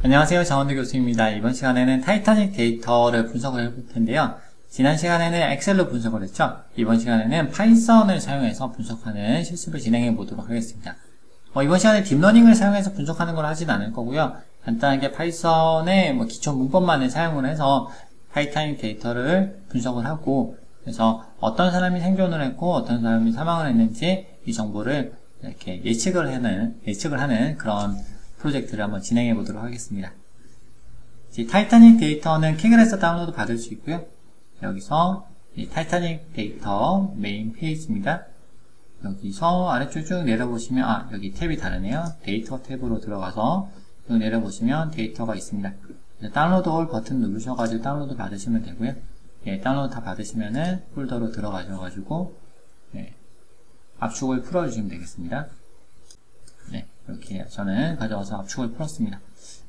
안녕하세요. 장원두 교수입니다. 이번 시간에는 타이타닉 데이터를 분석을 해볼 텐데요. 지난 시간에는 엑셀로 분석을 했죠. 이번 시간에는 파이썬을 사용해서 분석하는 실습을 진행해 보도록 하겠습니다. 이번 시간에 딥러닝을 사용해서 분석하는 걸 하진 않을 거고요. 간단하게 파이썬의 기초 문법만을 사용을 해서 타이타닉 데이터를 분석을 하고, 그래서 어떤 사람이 생존을 했고 어떤 사람이 사망을 했는지 이 정보를 이렇게 예측을 하는 그런 프로젝트를 한번 진행해 보도록 하겠습니다. 타이타닉 데이터는 캐글에서 다운로드 받을 수 있고요. 여기서 이 타이타닉 데이터 메인 페이지입니다. 여기서 아래쪽 쭉 내려보시면 여기 탭이 다르네요. 데이터 탭으로 들어가서 쭉 내려보시면 데이터가 있습니다. 다운로드 올 버튼 누르셔가지고 다운로드 받으시면 되고요. 다운로드 다 받으시면은 폴더로 들어가셔가지고 압축을 풀어주시면 되겠습니다. 이렇게 저는 가져와서 압축을 풀었습니다.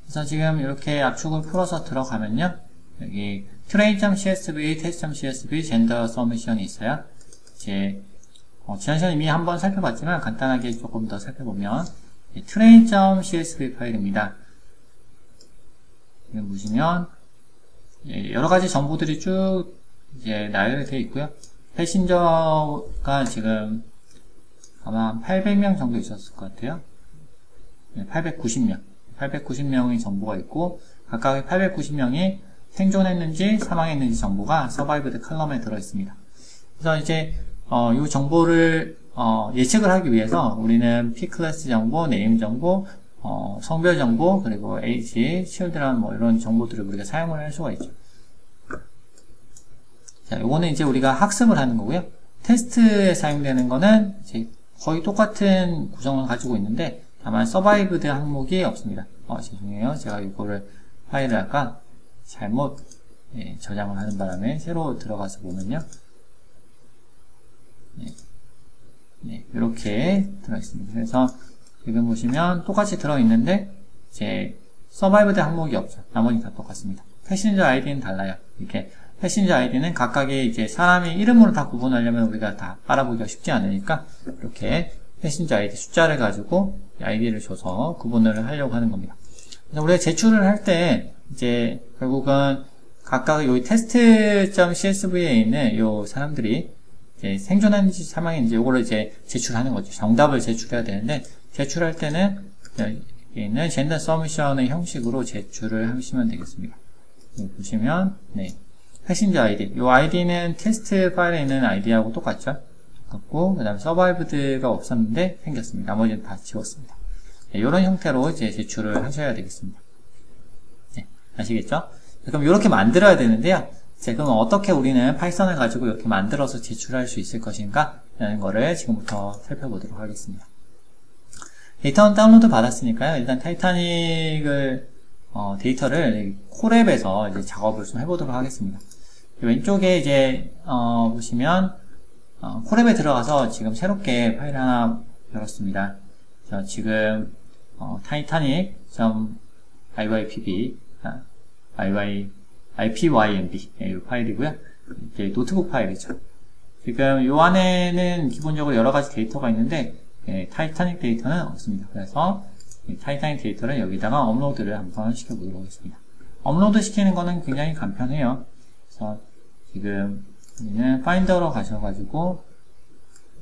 그래서 지금 이렇게 압축을 풀어서 들어가면요, 여기 train.csv, test.csv, gender submission이 있어요. 지난 시간에 이미 한번 살펴봤지만 간단하게 조금 더 살펴보면 train.csv 파일입니다. 지금 보시면 여러가지 정보들이 쭉 이제 나열이 되어 있고요. 패신저가 지금 아마 800명 정도 있었을 것 같아요. 890명의 정보가 있고, 각각의 890명이 생존했는지 사망했는지 정보가 서바이브드 컬럼에 들어있습니다. 그래서 이제 이 정보를 예측을 하기 위해서 우리는 P클래스 정보, 네임 정보, 성별 정보, 그리고 age, children 이런 정보들을 우리가 사용을 할 수가 있죠. 자, 요거는 이제 우리가 학습을 하는 거고요. 테스트에 사용되는 거는 이제 거의 똑같은 구성을 가지고 있는데, 다만 서바이브드 항목이 없습니다. 죄송해요. 제가 이거를 파일을 아까 잘못 저장을 하는 바람에 새로 들어가서 보면요, 이렇게 들어있습니다. 그래서 지금 보시면 똑같이 들어있는데 이제 서바이브드 항목이 없죠. 나머지 다 똑같습니다. 패신저 아이디는 달라요. 이렇게 패신저 아이디는 각각의 이제 사람의 이름으로 다 구분하려면 우리가 다 알아보기가 쉽지 않으니까 이렇게 패신저 아이디 숫자를 가지고 아이디를 줘서 구분을 하려고 하는 겁니다. 그래서 우리가 제출을 할 때 이제 결국은 각각 요 test.csv에 있는 요 사람들이 이제 생존했는지 사망했는지 요거를 이제 제출하는 거죠. 정답을 제출해야 되는데, 제출할 때는 여기 있는 gender submission의 형식으로 제출을 하시면 되겠습니다. 여기 보시면 패신저 아이디, 요 아이디는 테스트 파일에 있는 아이디하고 똑같죠. 그 다음에 서바이브드가 없었는데 생겼습니다. 나머지는 다 지웠습니다. 이런 형태로 이제 제출을 하셔야 되겠습니다. 아시겠죠? 그럼 이렇게 만들어야 되는데요. 그럼 어떻게 우리는 파이썬을 가지고 이렇게 만들어서 제출할 수 있을 것인가? 라는 거를 지금부터 살펴보도록 하겠습니다. 데이터는 다운로드 받았으니까요. 일단 타이타닉을, 데이터를 콜앱에서 이제 작업을 좀 해보도록 하겠습니다. 왼쪽에 이제, 보시면, 콜앱에 들어가서 지금 새롭게 파일 하나 열었습니다. 지금 titanic.iypb ipymb 이 파일이고요. 이게 노트북 파일이죠. 지금 이 안에는 기본적으로 여러 가지 데이터가 있는데 타이타닉 데이터는 없습니다. 그래서 타이타닉 데이터를 여기다가 업로드를 한번 시켜보도록 하겠습니다. 업로드 시키는 거는 굉장히 간편해요. 그래서 지금 우리는 파인더로 가셔가지고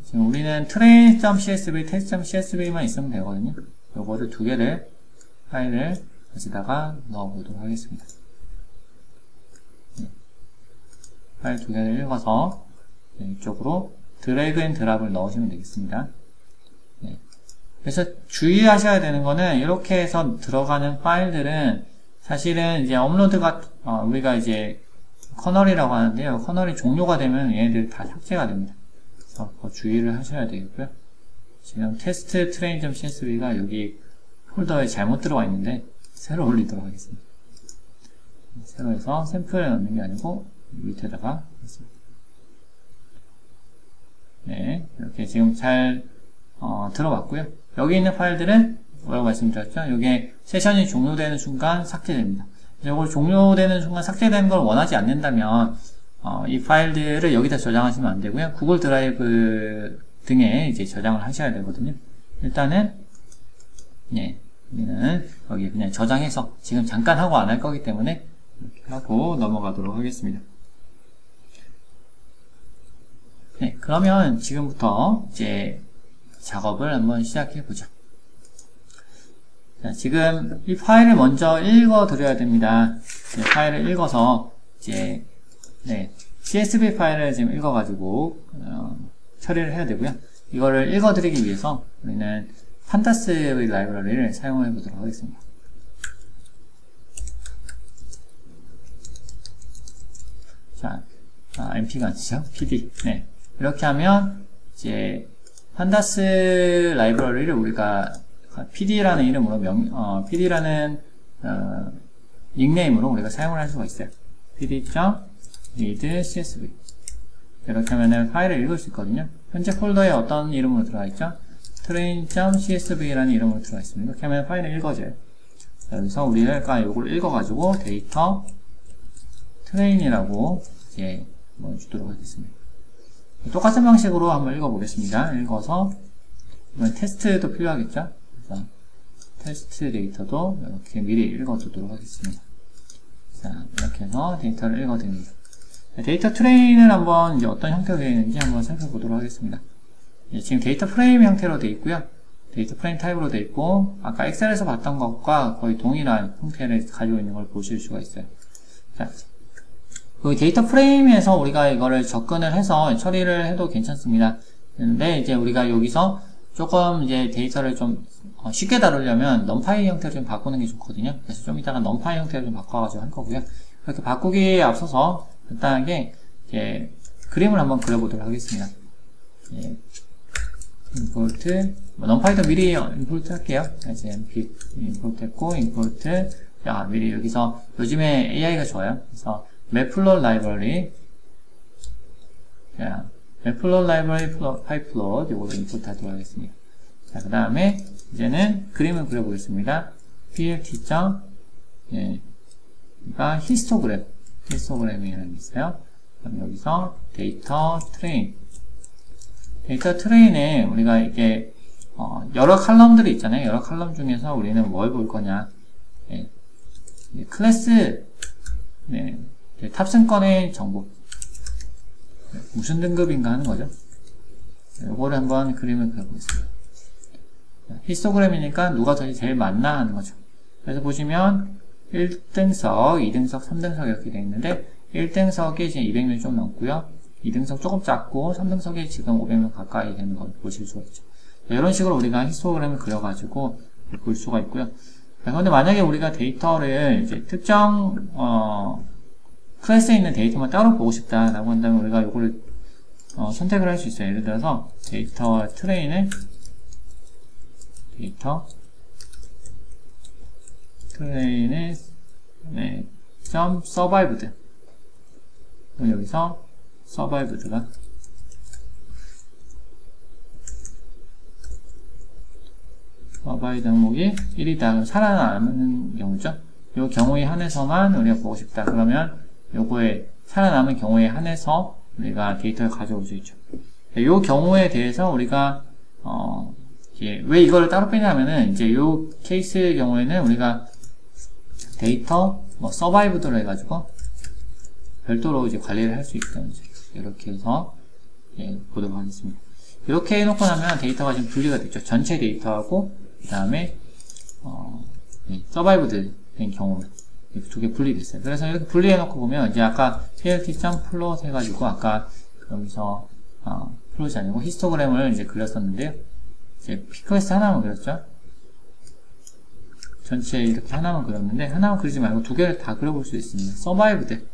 지금 우리는 train.csv, test.csv만 있으면 되거든요. 요거를 두 개를 파일을 여기다가 넣어보도록 하겠습니다. 파일 두 개를 읽어서 이쪽으로 드래그 앤 드랍을 넣으시면 되겠습니다. 그래서 주의하셔야 되는 거는 이렇게 해서 들어가는 파일들은 사실은 이제 업로드가 우리가 이제 커널이라고 하는데요. 커널이 종료가 되면 얘네들 다 삭제가 됩니다. 그래서 주의를 하셔야 되겠고요. 지금 테스트 train.csv가 여기 폴더에 잘못 들어가 있는데 새로 올리도록 하겠습니다. 새로 해서 샘플에 넣는 게 아니고 밑에다가 했습니다. 이렇게 지금 잘 들어갔고요. 여기 있는 파일들은 뭐라고 말씀드렸죠? 이게 세션이 종료되는 순간 삭제됩니다. 이걸 종료되는 순간 삭제되는 걸 원하지 않는다면 이 파일들을 여기다 저장하시면 안 되고요. 구글 드라이브 등에 이제 저장을 하셔야 되거든요. 일단은 우리는 여기 그냥 저장해서 지금 잠깐 하고 안 할 거기 때문에 이렇게 하고 넘어가도록 하겠습니다. 네, 그러면 지금부터 이제 작업을 한번 시작해 보죠. 자, 지금 이 파일을 먼저 읽어 드려야 됩니다. 파일을 읽어서 이제 CSV 파일을 지금 읽어가지고 처리를 해야 되고요. 이거를 읽어 드리기 위해서 우리는 판다스 라이브러리를 사용해 보도록 하겠습니다. 자, MP가 아니죠? PD. 네. 이렇게 하면 이제 판다스 라이브러리를 우리가 PD라는 이름으로 PD라는 닉네임으로 우리가 사용을 할 수가 있어요. pd.read csv. 이렇게 하면은 파일을 읽을 수 있거든요. 현재 폴더에 어떤 이름으로 들어가 있죠? train.csv라는 이름으로 들어가 있습니다. 이렇게 하면 파일을 읽어줘요. 여기서 우리가 이걸 읽어가지고 데이터 train이라고 이제 주도록 하겠습니다. 똑같은 방식으로 한번 읽어보겠습니다. 읽어서 이번 테스트도 필요하겠죠? 그래서 테스트 데이터도 이렇게 미리 읽어두도록 하겠습니다. 자, 이렇게 해서 데이터를 읽어드립니다. 데이터 트레인은 한번 이제 어떤 형태로 되어 있는지 한번 살펴보도록 하겠습니다. 지금 데이터 프레임 형태로 되어 있고요. 데이터 프레임 타입으로 되어 있고, 아까 엑셀에서 봤던 것과 거의 동일한 형태를 가지고 있는 걸 보실 수가 있어요. 자, 그 데이터 프레임에서 우리가 이거를 접근을 해서 처리를 해도 괜찮습니다. 근데 이제 우리가 여기서 조금 이제 데이터를 좀 쉽게 다루려면 넘파이 형태를 좀 바꾸는 게 좋거든요. 그래서 좀 이따가 넘파이 형태를 좀 바꿔가지고 할 거고요. 그렇게 바꾸기에 앞서서 간단하게 이제 그림을 한번 그려보도록 하겠습니다. 예, 임포트, 넘파이도 미리 임포트 할게요. 이제 npip 임포트 했고, 임포트, 미리 여기서 요즘에 AI가 좋아요. 그래서 매플롯 라이브러리, 자, 매플롯 라이브러리 파이플롯 이거를 임포트 하도록 하겠습니다. 자, 그 다음에 이제는 그림을 그려보겠습니다. plt. 예, 그러니까 히스토그램이라는 게 있어요. 그럼 여기서 데이터 트레인에 우리가 이게 여러 칼럼들이 있잖아요. 여러 칼럼 중에서 우리는 뭘 볼 거냐? 예, 클래스, 탑승권의 정보, 무슨 등급인가 하는 거죠. 이거를 한번 그림을 그려보겠습니다. 히스토그램이니까 누가 제일 많나 하는 거죠. 그래서 보시면 1등석, 2등석, 3등석 이렇게 되어 있는데 1등석이 지금 200명 좀 넘고요. 2등석 조금 작고 3등석이 지금 500명 가까이 되는 걸 보실 수가 있죠. 이런 식으로 우리가 히스토그램을 그려가지고 볼 수가 있고요. 그런데 만약에 우리가 데이터를 이제 특정 클래스에 있는 데이터만 따로 보고 싶다라고 한다면 우리가 이거를 선택을 할 수 있어요. 예를 들어서 데이터 트레인을 점 survived. 그럼 여기서 survived가 survived 항목이 1이다. 그럼 살아남는 경우죠. 이 경우에 한해서만 우리가 보고 싶다. 그러면 요거에 살아남은 경우에 한해서 우리가 데이터를 가져올 수 있죠. 이 경우에 대해서 우리가 왜 이거를 따로 빼냐면은 이제 요 케이스의 경우에는 우리가 데이터 서바이브드로 해가지고 별도로 이제 관리를 할 수 있다는 거죠. 이렇게 해서 보도록 하겠습니다. 이렇게 해놓고 나면 데이터가 지금 분리가 됐죠. 전체 데이터하고 그 다음에 서바이브드 된 경우는 두 개 분리됐어요. 그래서 이렇게 분리해놓고 보면 이제 아까 plt.plot 해가지고 아까 여기서 플롯이 아니고 히스토그램을 이제 그렸었는데요. 이제 피클래스 하나만 그렸죠. 전체 이렇게 하나만 그렸는데 하나만 그리지 말고 두 개를 다 그려볼 수 있습니다. 서바이브드.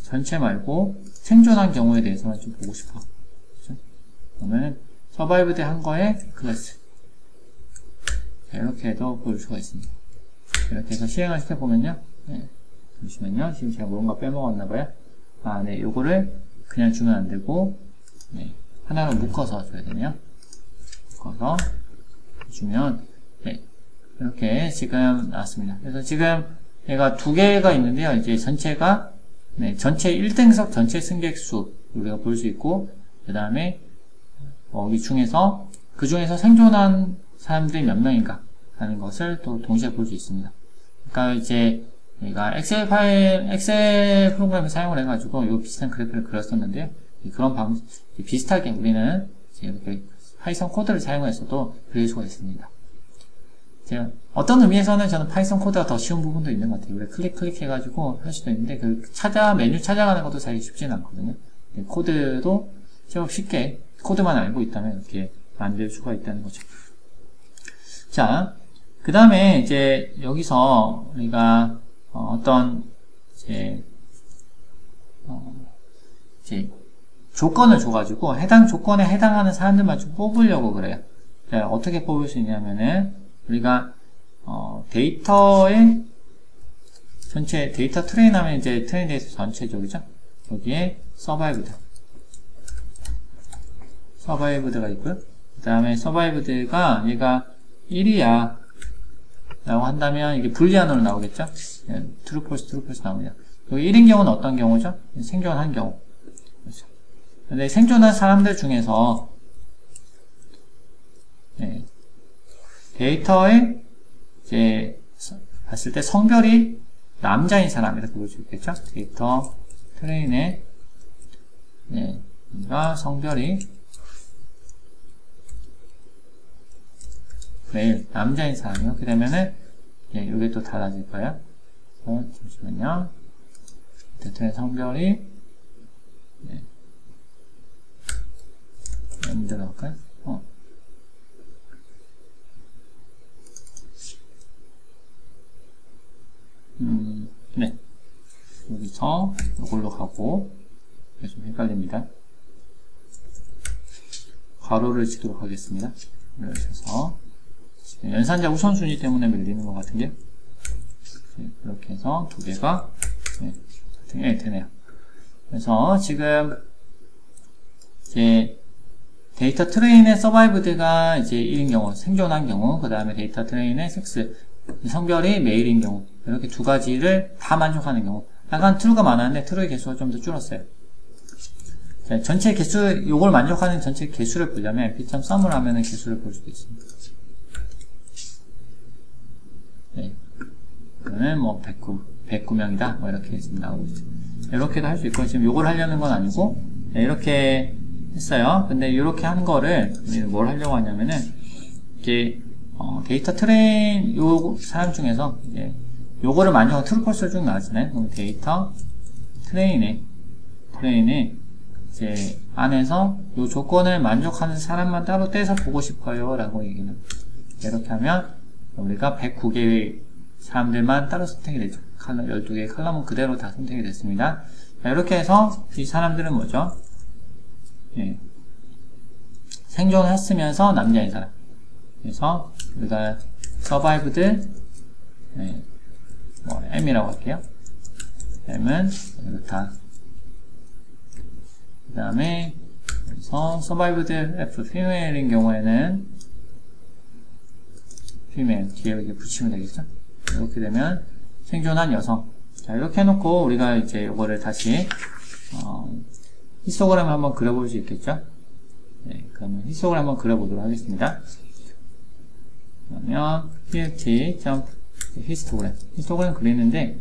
전체 말고 생존한 경우에 대해서만 좀 보고 싶어. 그렇죠? 그러면 서바이브드 한 거에 클래스. 이렇게 해도 볼 수가 있습니다. 이렇게 해서 실행을 시켜보면요. 잠시만요. 지금 제가 뭔가 빼먹었나봐요. 요거를 그냥 주면 안 되고, 하나로 묶어서 줘야 되네요. 묶어서 주면, 이렇게 지금 나왔습니다. 그래서 지금 얘가 두 개가 있는데요. 이제 전체가, 전체 1등석 전체 승객 수, 우리가 볼 수 있고, 그 다음에, 이 중에서, 그 중에서 생존한 사람들이 몇 명인가, 하는 것을 또 동시에 볼 수 있습니다. 그러니까 이제 우리가 엑셀 프로그램을 사용을 해가지고 이 비슷한 그래프를 그렸었는데요. 그런 비슷하게 우리는 이제 이렇게 파이썬 코드를 사용해서도 그릴 수가 있습니다. 어떤 의미에서는 저는 파이썬 코드가 더 쉬운 부분도 있는 것 같아요. 우리 클릭 해가지고 할 수도 있는데, 메뉴 찾아가는 것도 사실 쉽지는 않거든요. 코드도 제법 쉽게, 코드만 알고 있다면 이렇게 만들 수가 있다는 거죠. 자, 그 다음에 이제 여기서 우리가 이제 조건을 줘가지고 해당 조건에 해당하는 사람들만 좀 뽑으려고 그래요. 자, 어떻게 뽑을 수 있냐면은 우리가 데이터의 전체 데이터 트레인 하면 이제 트레인 데이터 전체적이죠. 여기에 서바이브드가 있고요. 그 다음에 서바이브드가 얘가 1이야 라고 한다면 이게 불리안으로 나오겠죠. true false 나옵니다. 여기 1인 경우는 어떤 경우죠? 생존한 경우. 그렇죠. 근데 생존한 사람들 중에서 데이터에 이제 봤을 때 성별이 남자인 사람 이렇게 볼 수 있겠죠. 데이터 트레인에 성별이 메일 남자인 사람이요. 이렇게 되면은 이게 또 달라질 거예요. 잠시만요. 데이터의 성별이 연대로 할까요? 네. 여기서 이걸로 가고, 좀 헷갈립니다. 괄호를 치도록 하겠습니다. 그래서, 연산자 우선순위 때문에 밀리는 것 같은데요. 이렇게 해서 두 개가, 되네요. 그래서 지금, 이제, 데이터 트레인의 서바이브드가 이제 1인 경우, 생존한 경우, 그 다음에 데이터 트레인의 섹스, 성별이 메일인 경우, 이렇게 두 가지를 다 만족하는 경우. 약간 true가 많았는데 true의 개수가 좀 더 줄었어요. 자, 전체 개수, 요걸 만족하는 전체 개수를 보려면 p.sum을 하면은 개수를 볼 수도 있습니다. 네. 그러면 뭐 109명이다. 뭐 이렇게 지금 나오고 있죠. 이렇게도 할 수 있고, 지금 요걸 하려는 건 아니고, 네, 이렇게 했어요. 근데 이렇게 한 거를 뭘 하려고 하냐면은, 이게, 데이터 트레인, 요 사람 중에서, 이제, 요거를 만족하는 true false를 쭉 나왔잖아요. 그럼 데이터 트레인에, 이제, 안에서 요 조건을 만족하는 사람만 따로 떼서 보고 싶어요. 라고 얘기는. 이렇게 하면, 우리가 109개의 사람들만 따로 선택이 되죠. 12개의 칼럼은 그대로 다 선택이 됐습니다. 자, 이렇게 해서, 이 사람들은 뭐죠? 생존했으면서 남자인 사람. 그래서 우리가 survived M이라고 할게요. M은 이렇다. 그 다음에 그래서 survived F female인 경우에는 female 뒤에 이렇게 붙이면 되겠죠. 이렇게 되면 생존한 여성. 자, 이렇게 해놓고 우리가 이제 이거를 다시 히스토그램을 한번 그려볼 수 있겠죠. 네, 그러면 히스토그램 한번 그려보도록 하겠습니다. 그러면 plt 히스토그램 그리는데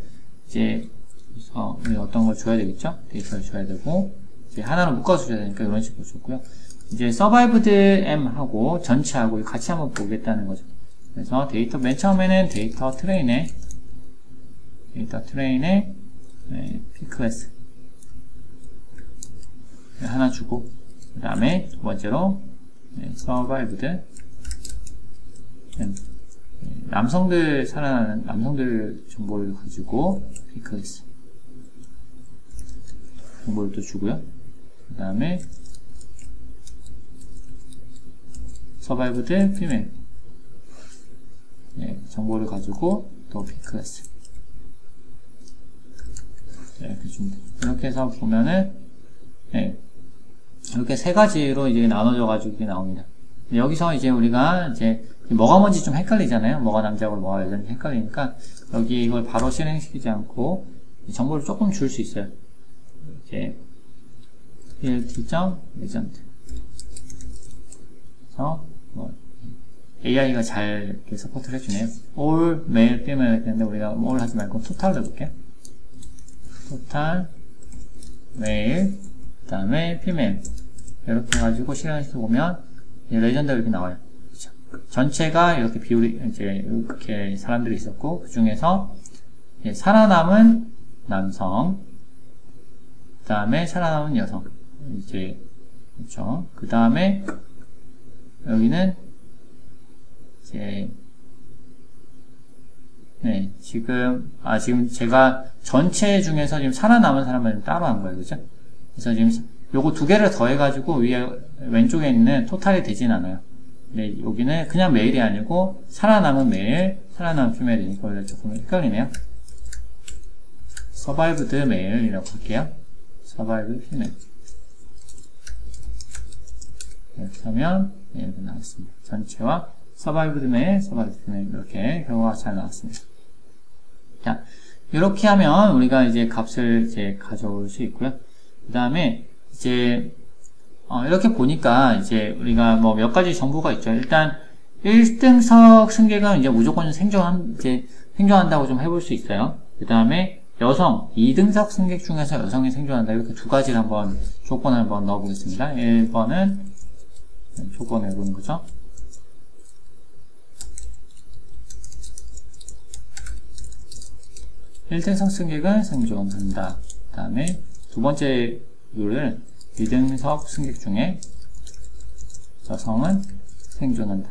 이제 우리 어떤 걸 줘야 되겠죠? 데이터를 줘야 되고 이제 하나로 묶어서 줘야 되니까 이런 식으로 줬고요. 이제 survived m 하고 전체하고 같이 한번 보겠다는 거죠. 그래서 데이터 맨 처음에는 데이터 트레인에 p 클래스 하나 주고 그 다음에 두 번째로 survived 남성들 살아나는 남성들 정보를 가지고 피클래스 정보를 또 주고요. 그 다음에 survived female 정보를 가지고 또 피클래스 이렇게 줍니다. 이렇게 해서 보면은 이렇게 세 가지로 이제 나눠져 가지고 이게 나옵니다. 여기서 이제 우리가 이제 뭐가 뭔지 좀 헷갈리잖아요. 뭐가 남자고 뭐가 여자인지 헷갈리니까 여기 이걸 바로 실행시키지 않고 정보를 조금 줄 수 있어요. 이렇게 plt.legend 그래서 뭐 AI가 잘 이렇게 서포트를 해주네요. all male, female 했는데 우리가 all 하지 말고 total로 해볼게요. total male, 그 다음에 female 이렇게 해가지고 실행해서 보면 레전드가 이렇게 나와요. 그렇죠? 전체가 이렇게 비율이 이제 이렇게 사람들이 있었고 그 중에서 살아남은 남성, 그 다음에 살아남은 여성, 이제 그렇죠. 그 다음에 여기는 이제 지금 제가 전체 중에서 지금 살아남은 사람을 따로 한 거예요, 그죠? 그래서 지금 요거 두 개를 더해가지고 위에 왼쪽에 있는 토탈이 되진 않아요. 근데 여기는 그냥 메일이 아니고 살아남은 메일, 살아남은 피메일이니까 원래 조금 헷갈리네요. survived male이라고 할게요. survived female. 이렇게 하면 이렇게 나왔습니다. 전체와 survived male, survived female 이렇게 결과가 잘 나왔습니다. 자, 이렇게 하면 우리가 이제 값을 이제 가져올 수 있고요. 그 다음에 이제 이렇게 보니까 이제 우리가 뭐 몇 가지 정보가 있죠. 일단 1등석 승객은 이제 무조건 생존한다고 좀 해볼 수 있어요. 그 다음에 여성 2등석 승객 중에서 여성이 생존한다. 이렇게 두 가지를 한번 조건을 한번 넣어보겠습니다. 1번은 조건을 해보는 거죠. 일등석 승객은 생존한다. 그 다음에 두 번째 룰을 2등석 승객 중에 여성은 생존한다.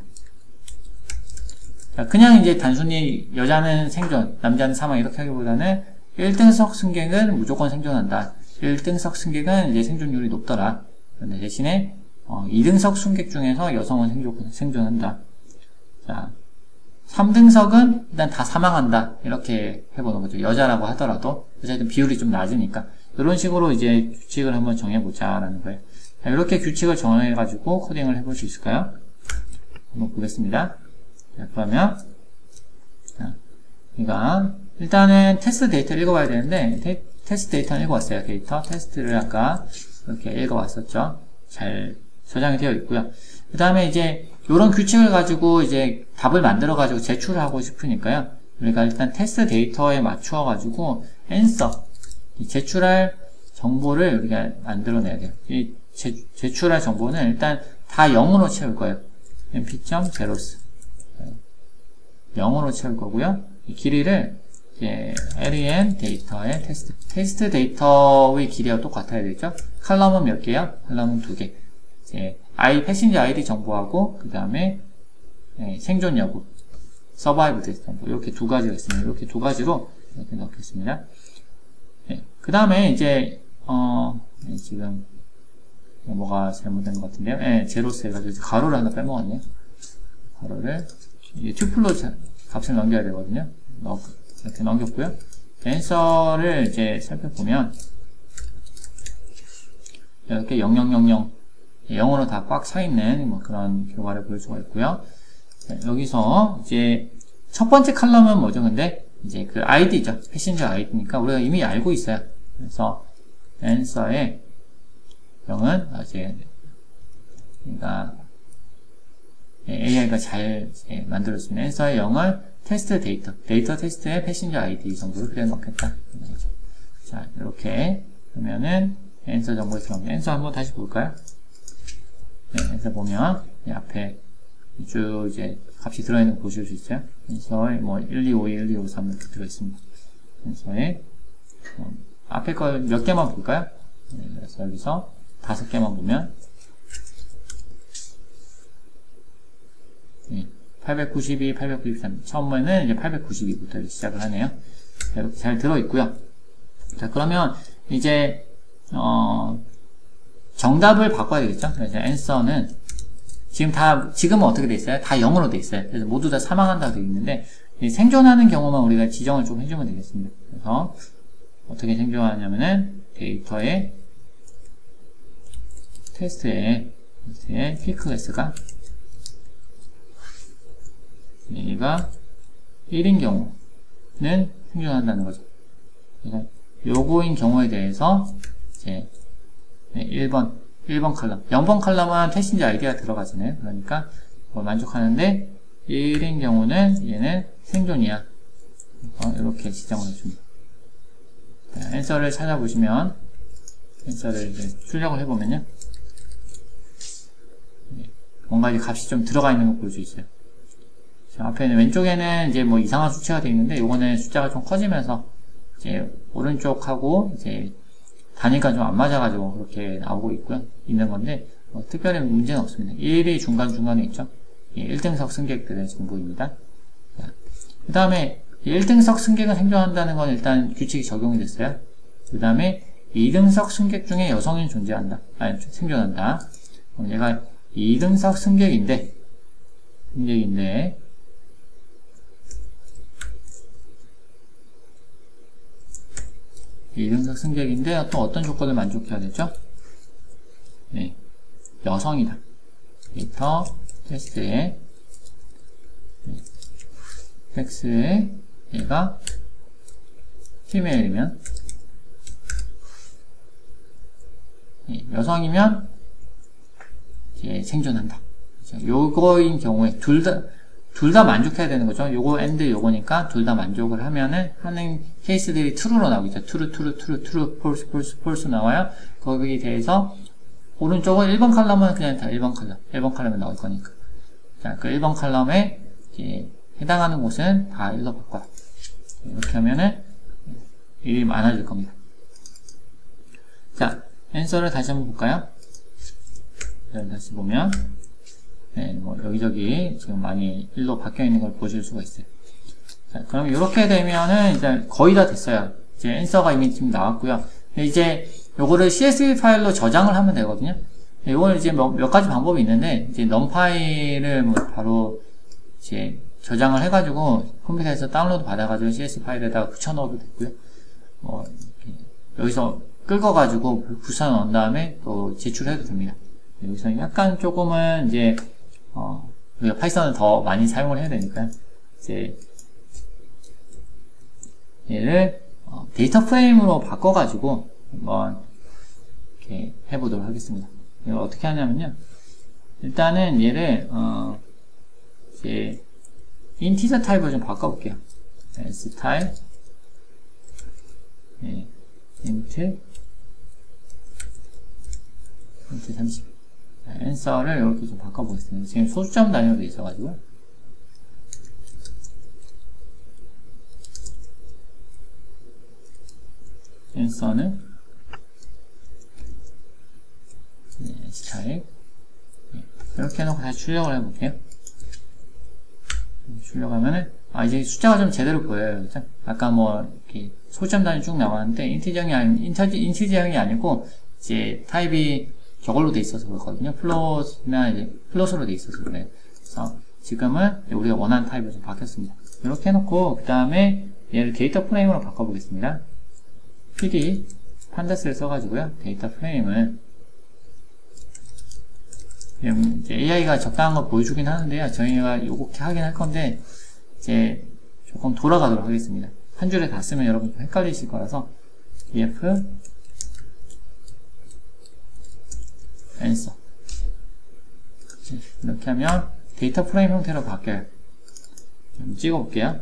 자, 그냥 이제 단순히 여자는 생존, 남자는 사망 이렇게 하기보다는 1등석 승객은 무조건 생존한다. 1등석 승객은 이제 생존율이 높더라. 그런데 대신에 2등석 승객 중에서 여성은 생존한다. 자, 3등석은 일단 다 사망한다. 이렇게 해보는 거죠. 여자라고 하더라도 어쨌든 비율이 좀 낮으니까 이런 식으로 이제 규칙을 한번 정해보자라는 거예요. 자, 이렇게 규칙을 정해가지고 코딩을 해볼 수 있을까요? 한번 보겠습니다. 자, 그러면 그러니까 일단은 테스트 데이터를 읽어봐야 되는데 테스트 데이터는 읽어왔어요. 데이터 테스트를 아까 이렇게 읽어왔었죠. 잘 저장이 되어 있고요. 그 다음에 이제 이런 규칙을 가지고 이제 답을 만들어 가지고 제출하고 싶으니까요. 우리가 일단 테스트 데이터에 맞추어 가지고 answer 제출할 정보를 우리가 만들어내야 돼요. 이 제출할 정보는 일단 다 0으로 채울 거예요. mp.zeros 0으로 채울 거고요. 이 길이를 len 데이터의 테스트 데이터의 길이와 똑같아야 되죠. 칼럼은 몇 개요? 칼럼은 2개. 패신저 아이디 정보하고 그 다음에 생존 여부, survived 정보 이렇게 두 가지가 있습니다. 이렇게 두 가지로 이렇게 넣겠습니다. 그 다음에 이제 지금 뭐가 잘못된 것 같은데요. 제로스 해가지고 가로를 하나 빼먹었네요. 가로를 튜플로 값을 넘겨야 되거든요. 이렇게 넘겼고요. 앤서를 이제 살펴보면 이렇게 0000 0으로 다 꽉 차 있는 뭐 그런 결과를 볼 수가 있고요. 여기서 이제 첫 번째 칼럼은 뭐죠? 근데 이제 그 아이디죠. 패신저 아이디니까 우리가 이미 알고 있어요. 그래서 answer의 0은 이제 그러니까 AI가 잘 만들었습니다. answer의 0을 테스트 데이터 테스트의 패신저 아이디 정도를 그래 넣겠다. 자, 이렇게 그러면은 answer 정보에 들어가면 answer 한번 다시 볼까요? 그래서 보면 이 앞에 쭉 이제 값이 들어있는 거 보실 수 있어요. 그래서 뭐 1252, 1253 이렇게 들어있습니다. 그래서 앞에 거 몇 개만 볼까요? 그래서 여기서 5개만 보면 892, 893 처음에는 이제 892부터 시작을 하네요. 이렇게 잘 들어있고요. 자, 그러면 이제 정답을 바꿔야 되겠죠? 그래서 answer는 지금은 어떻게 돼 있어요? 다 0으로 돼 있어요. 그래서 모두 다 사망한다고 되어 있는데 생존하는 경우만 우리가 지정을 좀 해주면 되겠습니다. 그래서 어떻게 생존하냐면은 데이터의 테스트의 퀵클래스가 얘가 1인 경우는 생존한다는 거죠. 그래서 요거인 경우에 대해서 이제 1번 칼럼. 0번 칼럼은 패신저 아이디가 들어가잖아요. 그러니까 만족하는데 1인 경우는 얘는 생존이야. 이렇게 지정을 해줍니다. 앤서를 찾아보시면, 앤서를 이제 출력을 해보면요. 뭔가 이제 값이 좀 들어가 있는 걸 볼 수 있어요. 자, 앞에는 왼쪽에는 이제 뭐 이상한 수치가 되어 있는데, 요거는 숫자가 좀 커지면서, 이제 오른쪽하고 이제 단위가 좀 안 맞아가지고 그렇게 나오고 있는 건데, 특별히 문제는 없습니다. 1이 중간중간에 있죠. 1등석 승객들의 정보입니다. 그 다음에 1등석 승객은 생존한다는 건 일단 규칙이 적용이 됐어요. 그 다음에 2등석 승객 중에 여성이 존재한다. 생존한다. 그럼 얘가 2등석 승객인데 2등석 승객인데 또 어떤 조건을 만족해야 되죠? 네, 여성이다. 데이터 테스트에 섹스에 얘가 피메일이면 여성이면 이제 생존한다. 요거인 경우에 둘 다 만족해야 되는 거죠. 요거 and 요거니까 둘 다 만족을 하면은 하는 케이스들이 true로 나오겠죠. true, false 나와요. 거기에 대해서 오른쪽은 1번 칼럼은 그냥 다 1번 칼럼에 나올 거니까. 자, 그 1번 칼럼에 이제 해당하는 곳은 다 1로 바꿔요. 이렇게 하면은 일이 많아질 겁니다. 자, 앤서를 다시 한번 볼까요? 다시 보면, 네, 뭐 여기저기 지금 많이 1로 바뀌어 있는 걸 보실 수가 있어요. 자, 그럼 이렇게 되면은 이제 거의 다 됐어요. 이제 앤서가 이미 지금 나왔고요. 이제 요거를 CSV 파일로 저장을 하면 되거든요. 요거는 이제 몇 가지 방법이 있는데, 이제 파일을 뭐 바로 이제 저장을 해가지고 컴퓨터에서 다운로드 받아가지고 CSV 파일에다가 붙여넣어도 되고요. 여기서 긁어가지고 붙여넣은 다음에 또 제출해도 됩니다. 여기서 약간 조금은 이제 우리가 파이썬을 더 많이 사용을 해야 되니까 이제 얘를 데이터 프레임으로 바꿔가지고 한번 이렇게 해보도록 하겠습니다. 이걸 어떻게 하냐면요. 일단은 얘를 이제 인티저 타입을 좀 바꿔볼게요. s 타입 int 30 앤서를 이렇게 좀 바꿔보겠습니다. 지금 소수점 단위로 되어 있어가지고 앤서는 스타일 이렇게 해놓고 다시 출력을 해볼게요. 출력하면은 이제 숫자가 좀 제대로 보여요. 그렇죠? 아까 뭐 이렇게 소수점 단위 쭉 나왔는데 인티저형이 아니고 이제 타입이 저걸로 돼 있어서 그렇거든요. 플롯이나 이제 플롯으로 돼 있어서 그래요. 그래서 지금은 우리가 원하는 타입으로 좀 바뀌었습니다. 이렇게 해놓고 그 다음에 얘를 데이터 프레임으로 바꿔보겠습니다. PD 판다스를 써가지고요. 데이터 프레임을 이제 AI가 적당한 걸 보여주긴 하는데요. 저희가 이렇게 하긴 할 건데 이제 조금 돌아가도록 하겠습니다. 한 줄에 다 쓰면 여러분 좀 헷갈리실 거라서 df 앤서 이렇게 하면 데이터 프레임 형태로 바뀌어요. 좀 찍어볼게요.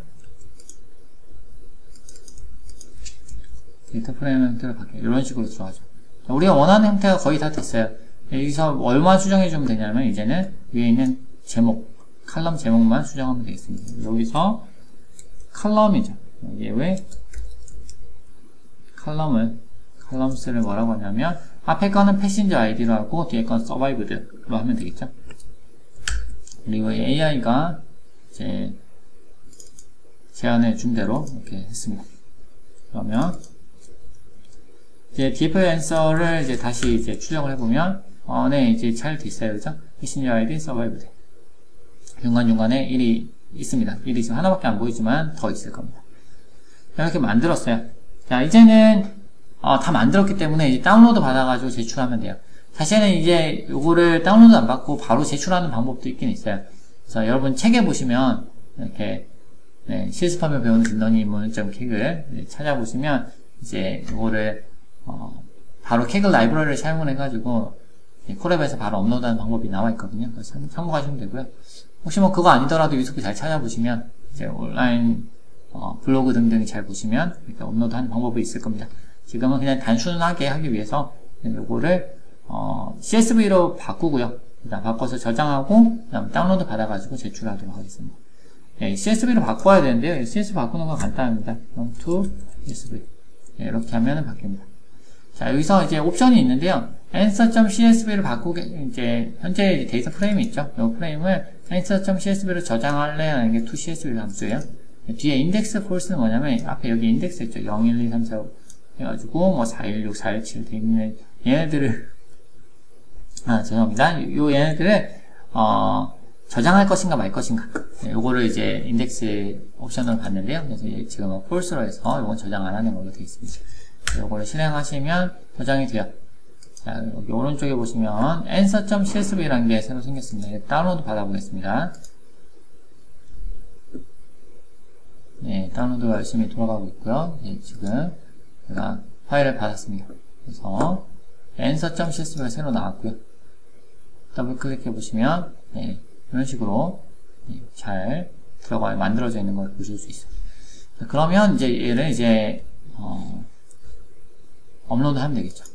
데이터 프레임 형태로 바뀌어요. 이런 식으로 들어가죠. 우리가 원하는 형태가 거의 다 됐어요. 여기서 얼마 수정해주면 되냐면 이제는 위에 있는 제목, 칼럼 제목만 수정하면 되겠습니다. 여기서 칼럼이죠. 이게 왜 칼럼스를 뭐라고 하냐면 앞에 거는 패신저 아이디로 하고 뒤에 건 서바이브드로 하면 되겠죠. 그리고 AI가 이제 제안해 준 대로 이렇게 했습니다. 그러면 이제 DF 앤서를 이제 다시 이제 출력을 해보면 네, 이제 잘 됐어요. 그죠? 패신저 아이디 서바이브드 중간중간에 1이 있습니다. 1이 지금 하나밖에 안 보이지만 더 있을 겁니다. 이렇게 만들었어요. 자, 이제는 다 만들었기 때문에 이제 다운로드 받아가지고 제출하면 돼요. 사실은 이제 요거를 다운로드 안 받고 바로 제출하는 방법도 있긴 있어요. 그래서 여러분 책에 보시면 이렇게 실습하며 배우는 딥러닝.keg을 찾아보시면 이제 요거를 바로 케글 라이브러리를 사용을 해가지고 콜앱에서 바로 업로드하는 방법이 나와 있거든요. 그래서 참고하시면 되고요. 혹시 뭐 그거 아니더라도 유튜브 잘 찾아보시면 이제 온라인 블로그 등등 잘 보시면 이렇게 업로드하는 방법이 있을 겁니다. 지금은 그냥 단순하게 하기 위해서 요거를 CSV로 바꾸고요. 일단 바꿔서 저장하고 그다음 다운로드 받아가지고 제출하도록 하겠습니다. 네, CSV로 바꿔야 되는데요. CSV 바꾸는 건 간단합니다. to CSV 이렇게 하면은 바뀝니다. 자, 여기서 이제 옵션이 있는데요. answer.csv를 바꾸게, 이제, 현재 데이터 프레임이 있죠. 이 프레임을 answer.csv로 저장할래? 하는 게 toCSV 함수예요. 뒤에 index false는 뭐냐면, 앞에 여기 인덱스 있죠. 0, 1, 2, 3, 4, 5 해가지고, 뭐, 4, 1, 6, 4, 1, 7 돼 있는 얘네들을, 죄송합니다. 요 얘네들을, 저장할 것인가 말 것인가. 네, 요거를 이제 인덱스 옵션으로 봤는데요. 그래서 지금은 false로 해서 요건 저장 안 하는 걸로 되어 있습니다. 요거를 실행하시면 저장이 돼요. 자, 여기 오른쪽에 보시면 answer.csv라는 게 새로 생겼습니다. 다운로드 받아보겠습니다. 네, 다운로드가 열심히 돌아가고 있고요. 네, 지금 제가 파일을 받았습니다. 그래서 answer.csv가 새로 나왔고요. 더블 클릭해 보시면 네, 이런 식으로 네, 잘 들어가 만들어져 있는 걸 보실 수 있어요. 자, 그러면 이제 얘를 이제 업로드 하면 되겠죠.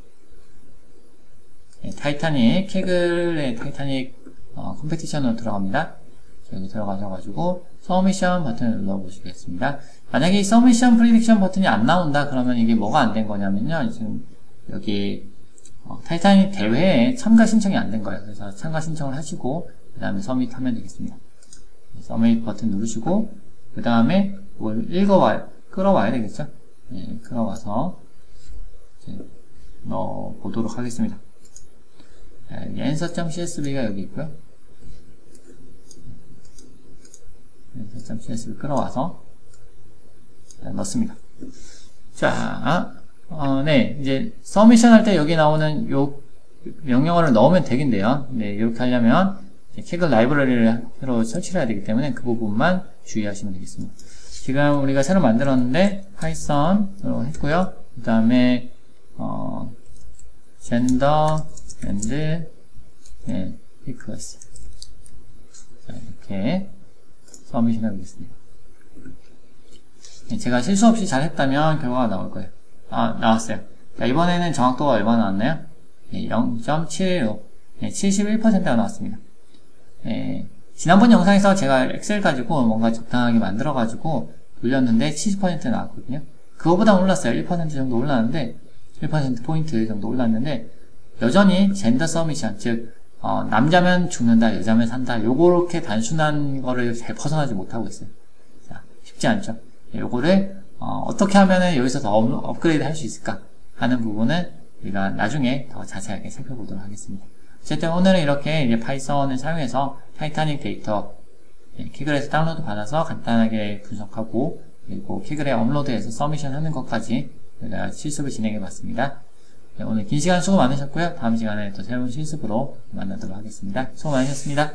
네, 타이타닉, 케글의 타이타닉 컴페티션으로 들어갑니다. 여기 들어가셔가지고 서미션 버튼을 눌러보시겠습니다. 만약에 이 서미션 프리딕션 버튼이 안 나온다 그러면 이게 뭐가 안 된 거냐면요. 지금 여기 타이타닉 대회에 참가 신청이 안 된 거예요. 그래서 참가 신청을 하시고 그 다음에 서밋 하면 되겠습니다. 서밋 버튼 누르시고 그 다음에 뭘 끌어와야 되겠죠. 네, 끌어와서 넣어 보도록 하겠습니다. answer.csv가 여기 있고요. answer.csv 끌어와서 넣습니다. 자, 네, 이제 서미션 할 때 여기 나오는 요 명령어를 넣으면 되긴데요. 네, 이렇게 하려면 케글 라이브러리를 새로 설치를 해야 되기 때문에 그 부분만 주의하시면 되겠습니다. 지금 우리가 새로 만들었는데 파이썬으로 했고요. 그 다음에 gender and 네, equals 자, 이렇게 서미션 해보겠습니다. 네, 제가 실수 없이 잘 했다면 결과가 나올 거예요. 나왔어요. 자, 이번에는 정확도가 얼마나 나왔나요? 네, 0.715 네, 71%가 나왔습니다. 네, 지난번 영상에서 제가 엑셀 가지고 뭔가 적당하게 만들어 가지고 돌렸는데 70% 나왔거든요. 그거보다 올랐어요. 1% 정도 올랐는데 1%포인트 정도 올랐는데 여전히 젠더 서미션, 즉 남자면 죽는다, 여자면 산다, 요렇게 단순한 거를 잘 벗어나지 못하고 있어요. 자, 쉽지 않죠. 요거를 어떻게 하면은 여기서 더 업그레이드 할 수 있을까 하는 부분은 우리가 나중에 더 자세하게 살펴보도록 하겠습니다. 어쨌든 오늘은 이렇게 이제 파이썬을 사용해서 타이타닉 데이터 케글에서 다운로드 받아서 간단하게 분석하고 그리고 케글에 업로드해서 서미션 하는 것까지 우리가 실습을 진행해 봤습니다. 네, 오늘 긴 시간 수고 많으셨고요. 다음 시간에 또 새로운 실습으로 만나도록 하겠습니다. 수고 많으셨습니다.